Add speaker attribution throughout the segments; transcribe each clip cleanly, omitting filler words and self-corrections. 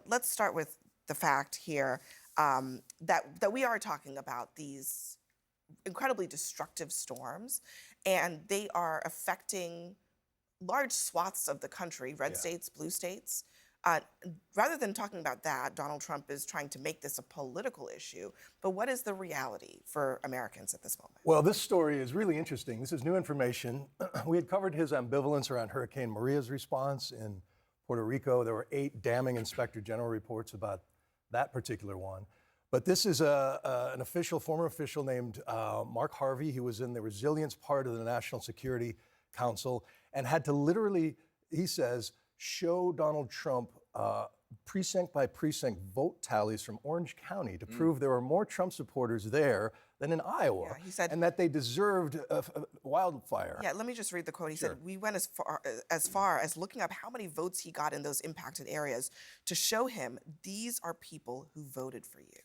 Speaker 1: let's start with the fact here that we are talking about these incredibly destructive storms, and they are affecting large swaths of the country, red states, blue states. Uh, Rather than talking about that, Donald Trump is trying to make this a political issue. But what is the reality for Americans at this moment?
Speaker 2: Well, this story is really interesting. This is new information. We had covered his ambivalence around Hurricane Maria's response in Puerto Rico. There were 8 damning Inspector General reports about that particular one. But this is an former official named Mark Harvey. He was in the resilience part of the National Security Council and had to literally, he says, show Donald Trump precinct by precinct vote tallies from Orange County to prove there were more Trump supporters there than in Iowa,
Speaker 1: He said,
Speaker 2: and that they deserved a wildfire.
Speaker 1: Yeah, let me just read the quote. He said, we went as far as looking up how many votes he got in those impacted areas to show him these are people who voted for you.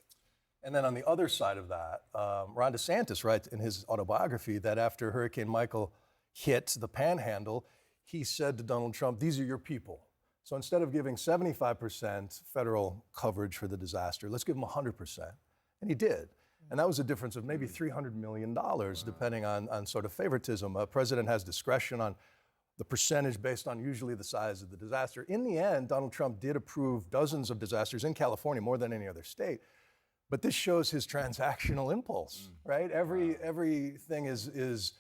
Speaker 2: And then on the other side of that, Ron DeSantis writes in his autobiography that after Hurricane Michael hit the Panhandle, he said to Donald Trump, these are your people. So instead of giving 75% federal coverage for the disaster, let's give them 100%. And he did. And that was a difference of maybe $300 million, depending on sort of favoritism. A president has discretion on the percentage based on usually the size of the disaster. In the end, Donald Trump did approve dozens of disasters in California, more than any other state. But this shows his transactional impulse, right? Everything is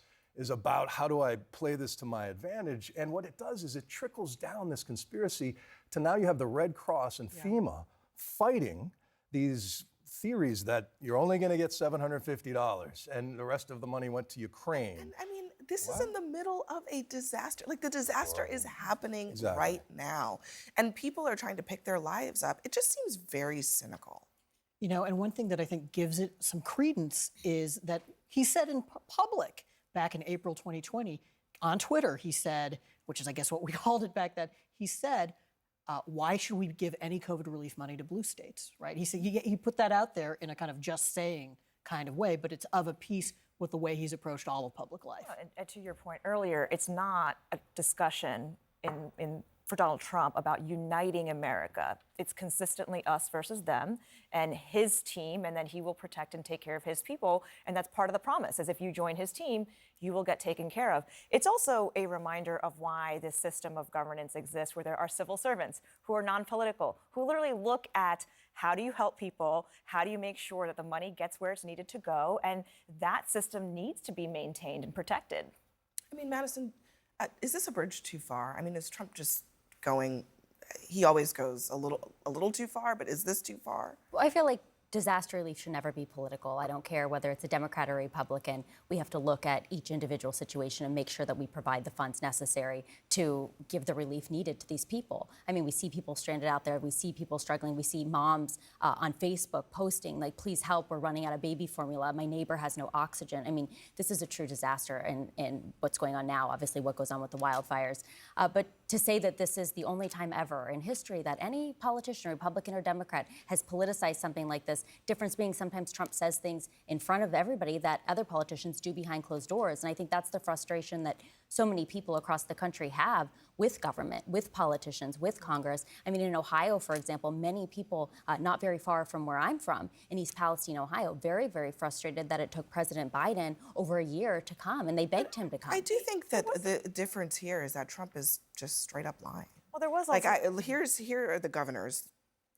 Speaker 2: about how do I play this to my advantage? And what it does is it trickles down this conspiracy to now you have the Red Cross and FEMA fighting these theories that you're only going to get $750 and the rest of the money went to Ukraine.
Speaker 1: And I mean, this is in the middle of a disaster. Like the disaster is happening right now. And people are trying to pick their lives up. It just seems very cynical.
Speaker 3: You know, and one thing that I think gives it some credence is that he said in public back in April 2020 on Twitter, he said, which is I guess what we called it back then, he said, why should we give any COVID relief money to blue states, right? He said he put that out there in a kind of just saying kind of way, but it's of a piece with the way he's approached all of public life.
Speaker 4: And to your point earlier, it's not a discussion for Donald Trump about uniting America. It's consistently us versus them and his team, and then he will protect and take care of his people. And that's part of the promise, is if you join his team, you will get taken care of. It's also a reminder of why this system of governance exists, where there are civil servants who are non-political, who literally look at how do you help people, how do you make sure that the money gets where it's needed to go, and that system needs to be maintained and protected.
Speaker 1: I mean, Madison, is this a bridge too far? I mean, is Trump just going, he always goes a little too far, but is this too far?
Speaker 5: Well, I feel like disaster relief should never be political. I don't care whether it's a Democrat or Republican. We have to look at each individual situation and make sure that we provide the funds necessary to give the relief needed to these people. I mean, we see people stranded out there. We see people struggling. We see moms on Facebook posting, like, please help, we're running out of baby formula. My neighbor has no oxygen. I mean, this is a true disaster, and what's going on now, obviously what goes on with the wildfires. But to say that this is the only time ever in history that any politician, Republican or Democrat, has politicized something like this, difference being sometimes Trump says things in front of everybody that other politicians do behind closed doors. And I think that's the frustration that so many people across the country have with government, with politicians, with Congress. I mean, in Ohio, for example, many people not very far from where I'm from, in East Palestine, Ohio, very, very frustrated that it took President Biden over a year to come, and they begged him to come.
Speaker 1: I do think that the difference here is that Trump is just straight up lying.
Speaker 4: Well, there was also...
Speaker 1: Like, here are the governors.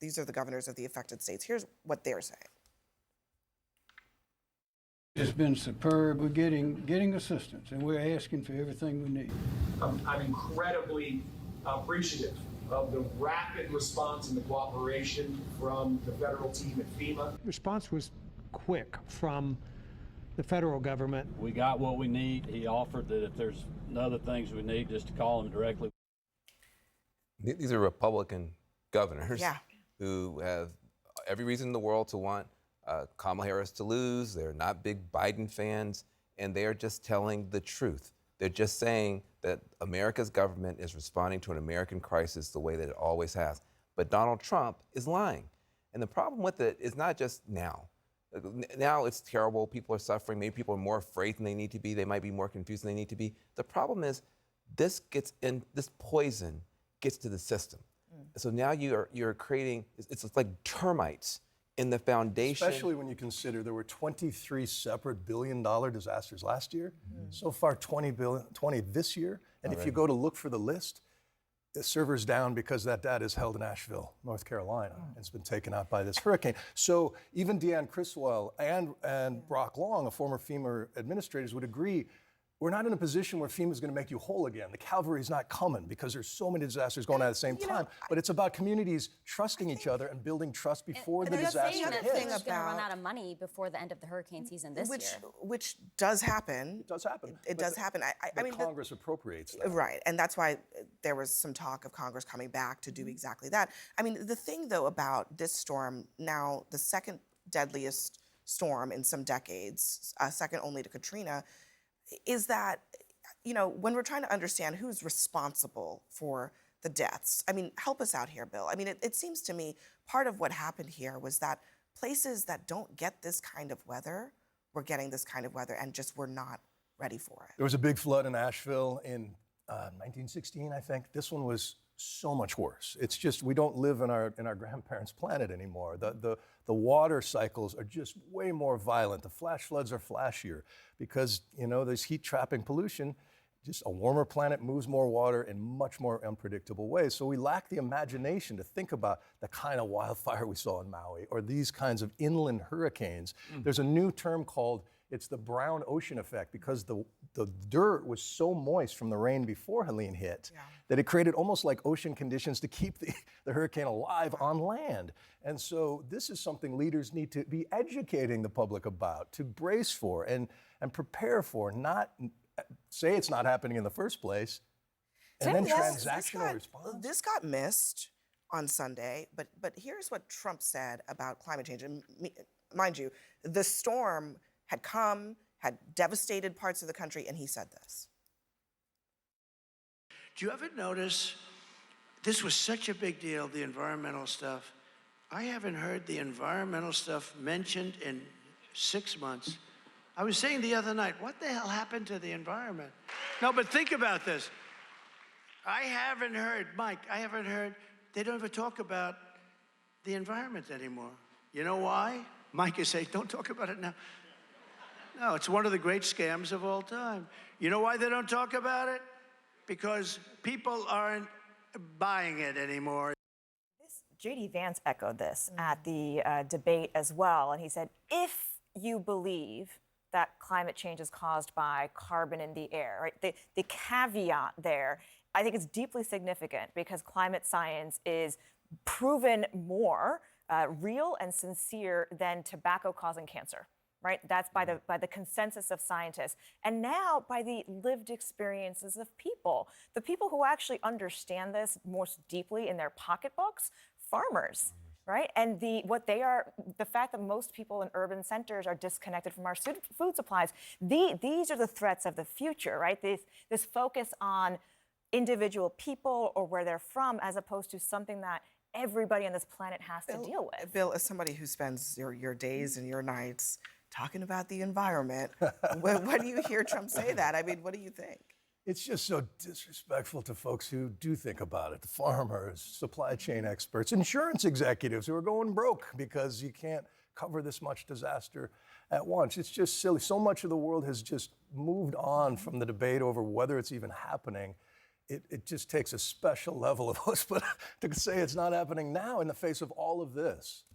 Speaker 1: These are the governors of the affected states. Here's what they're saying.
Speaker 6: It's been superb. We're getting assistance, and we're asking for everything we need.
Speaker 7: I'm incredibly appreciative of the rapid response and the cooperation from the federal team at FEMA.
Speaker 8: The response was quick from the federal government.
Speaker 9: We got what we need. He offered that if there's other things we need, just to call him directly.
Speaker 10: These are Republican governors who have every reason in the world to want Kamala Harris to lose. They're not big Biden fans, and they're just telling the truth. They're just saying that America's government is responding to an American crisis the way that it always has. But Donald Trump is lying. And the problem with it is not just now. Now it's terrible. People are suffering. Maybe people are more afraid than they need to be. They might be more confused than they need to be. The problem is this poison gets to the system. So now you're creating, it's like termites in the foundation.
Speaker 2: Especially when you consider there were 23 separate billion-dollar disasters last year. So far, 20 this year. And if you go to look for the list, the server's down because that data is held in Asheville, North Carolina, and it's been taken out by this hurricane. So even Deanne Criswell and Brock Long, a former FEMA administrators, would agree we're not in a position where FEMA is going to make you whole again. The cavalry's not coming because there's so many disasters going on at the same time. But it's about communities trusting each other and building trust before the disaster
Speaker 5: saying that
Speaker 2: hits.
Speaker 5: FEMA is going to run out of money before the end of the hurricane season this year.
Speaker 1: Which does happen.
Speaker 2: It does happen.
Speaker 1: It does happen. I mean,
Speaker 2: Congress appropriates that.
Speaker 1: Right, and that's why there was some talk of Congress coming back to do exactly that. I mean, the thing though about this storm, now the second deadliest storm in some decades, second only to Katrina, is that, when we're trying to understand who's responsible for the deaths, I mean, help us out here, Bill. I mean, it seems to me part of what happened here was that places that don't get this kind of weather were getting this kind of weather and just were not ready for it.
Speaker 2: There was a big flood in Asheville in 1916, I think. This one was so much worse. It's just we don't live in our grandparents' planet anymore. The water cycles are just way more violent. The flash floods are flashier because there's heat trapping pollution. Just a warmer planet moves more water in much more unpredictable ways. So we lack the imagination to think about the kind of wildfire we saw in Maui or these kinds of inland hurricanes. There's a new term called it's the brown ocean effect because the dirt was so moist from the rain before Helene hit that it created almost like ocean conditions to keep the hurricane alive on land. And so this is something leaders need to be educating the public about, to brace for and prepare for, not say it's not happening in the first place, and then transactional response.
Speaker 1: This got missed on Sunday, but here's what Trump said about climate change. And mind you, the storm had come, had devastated parts of the country, and he said this.
Speaker 11: Do you ever notice this was such a big deal, the environmental stuff? I haven't heard the environmental stuff mentioned in 6 months. I was saying the other night, what the hell happened to the environment? No, but think about this. I haven't heard, Mike, they don't ever talk about the environment anymore. You know why? Mike is saying, don't talk about it now. No, it's one of the great scams of all time. You know why they don't talk about it? Because people aren't buying it anymore.
Speaker 4: J.D. Vance echoed this at the debate as well, and he said, if you believe that climate change is caused by carbon in the air, right? The caveat there, I think it's deeply significant because climate science is proven more real and sincere than tobacco causing cancer. Right? That's by the consensus of scientists. And now by the lived experiences of people. The people who actually understand this most deeply in their pocketbooks, farmers, right? And the fact that most people in urban centers are disconnected from our food supplies, these are the threats of the future, right? This focus on individual people or where they're from as opposed to something that everybody on this planet has to deal with.
Speaker 1: Bill, as somebody who spends your days and your nights talking about the environment, when you hear Trump say that, I mean, what do you think?
Speaker 2: It's just so disrespectful to folks who do think about it. The farmers, supply chain experts, insurance executives who are going broke because you can't cover this much disaster at once. It's just silly. So much of the world has just moved on from the debate over whether it's even happening. It just takes a special level of chutzpah to say it's not happening now in the face of all of this.